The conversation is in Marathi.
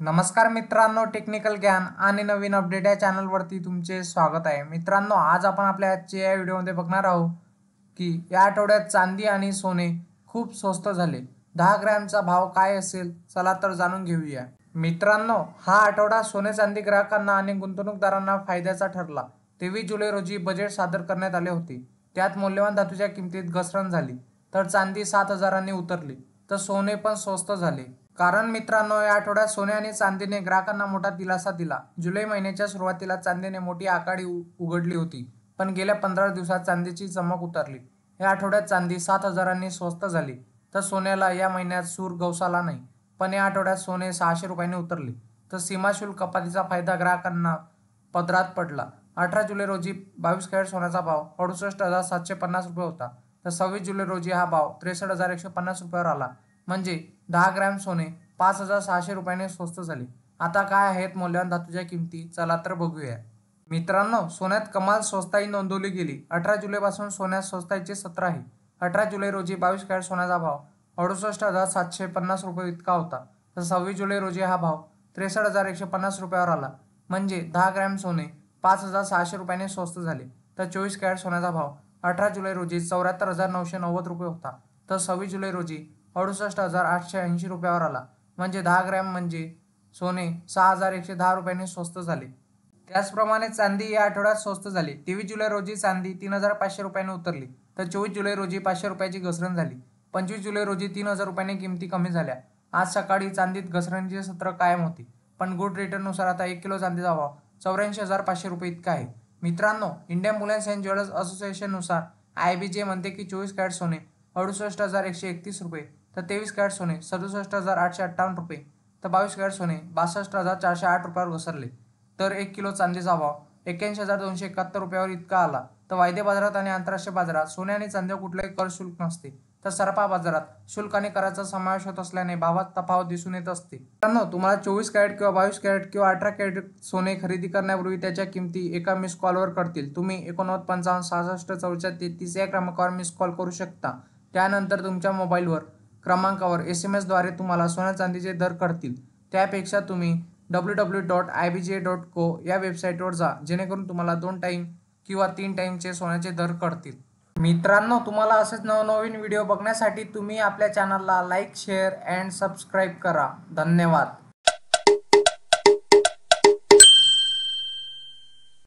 नमस्कार मित्रांनो, टेक्निकल ज्ञान आणि नवीन अपडेट या चॅनलवरती तुमचे स्वागत आहे। मित्रांनो, आज आपण आपल्या आजच्या या व्हिडिओमध्ये बघणार आहोत की या आठवड्यात चांदी आणि सोने खूप स्वस्त झाले। 10 ग्रॅमचा भाव काय असेल, चला तर जाणून घेऊया। मित्रांनो, हा आठवडा सोने चांदी ग्राहकांना आणि गुंतवणूकदारांना फायद्याचा ठरला। 23 जुलै रोजी बजेट सादर करण्यात आले होते। त्यात मौल्यवान धातूच्या किमतीत घसरण झाली, तर चांदी 7,000 उतरली, तर सोने पण स्वस्त झाले। कारण मित्रांनो, या आठवड्यात सोने आणि चांदीने ग्राहकांना मोठा दिलासा दिला। जुलै महिन्याच्या सुरुवातीला चांदीने मोठी आघाडी उघडली होती, पण गेल्या 15 दिवसात चांदीची चमक उतरली। या आठवड्यात चांदी 7,000 स्वस्त झाली, तर सोन्याला या महिन्यात सूर गवसला नाही। पण या आठवड्यात सोने 600 रुपयांनी उतरले, तर सीमाशुल्क कपातीचा फायदा ग्राहकांना पदरात पडला। 18 जुलै रोजी 22 कॅरेट सोन्याचा भाव 68,750 रुपये होता, तर 26 जुलै रोजी हा भाव 63,150 रुपयावर आला। म्हणजे 10 ग्रॅम सोने 5,600 रुपयांनी स्वस्त झाले। आता काय आहेत मौल्यवान धातूच्या किमती, चला तर बघूया। मित्रांनो, सोन्यात कमाल स्वस्ताई नोंदवली गेली। 18 जुलैपासून सोन्यात स्वस्ताईचे सत्र आहे। 18 जुलै रोजी 22 कॅरेट सोन्याचा भाव 68,750 रुपये इतका होता, तर 26 जुलै रोजी हा भाव 63,150 रुपयावर आला। म्हणजे 10 ग्रॅम सोने 5,600 रुपयांनी स्वस्त झाले। तर 24 कॅरेट सोन्याचा भाव 18 जुलै रोजी 74,990 रुपये होता, तर 26 जुलै रोजी 68,880 रुपयावर आला। म्हणजे 10 ग्रॅम म्हणजे सोने 6,110 रुपयांनी स्वस्त झाले। त्याचप्रमाणे चांदी या आठवड्यात स्वस्त झाली। 23 जुलै रोजी चांदी 3,500 रुपयांनी उतरली, तर 24 जुलै रोजी 500 रुपयाची घसरण झाली। 25 जुलै रोजी 3,000 रुपयांनी किमती कमी झाल्या। आज सकाळी चांदीत घसरणीचे सत्र कायम होते, पण गुड रिटर्ननुसार आता 1 किलो चांदीचा भाव 84,500 रुपये इतका आहे। मित्रांनो, इंडियन बुलियन अँड ज्वेलर्स असोसिएशननुसार IBJ म्हणते की 24 कॅरेट सोने 68,131 रुपये, तर 23 कॅरेट सोने 67,858 रुपये, तर 22 कॅरेट सोने 62,408 रुपयावर घसरले। तर 1 किलो चांदीचा भाव 81,271 रुपयावर इतका आला। तर वायदे बाजारात आणि आंतरराष्ट्रीय बाजारात सोने आणि चांदीवर कुठलेही कर शुल्क नसते, तर सराफा बाजारात शुल्क आणि कराचा समावेश होत असल्याने भावात तफावत दिसून येत असते। मित्रांनो, तुम्हाला 24 कॅरेट किंवा 22 कॅरेट किंवा 18 कॅरेट सोने खरेदी करण्यापूर्वी त्याच्या किमती एका मिस कॉलवर कळतील। तुम्ही 89 55 66 44 33 या क्रमांकावर मिस कॉल करू शकता। त्यानंतर तुमच्या मोबाईलवर क्रमांकावर SMS द्वारे तुम्हाला सोन्या चांदीचे दर कळतील। त्यापेक्षा तुम्ही www.ibj.co या वेबसाईटवर जा, जेणेकरून तुम्हाला 2 टाईम किंवा 3 टाईमचे सोन्याचे दर कळतील। मित्रांनो, तुम्हाला असेच नवनवीन व्हिडिओ बघण्यासाठी तुम्ही आपल्या चॅनलला लाईक, शेअर अँड सबस्क्राईब करा। धन्यवाद।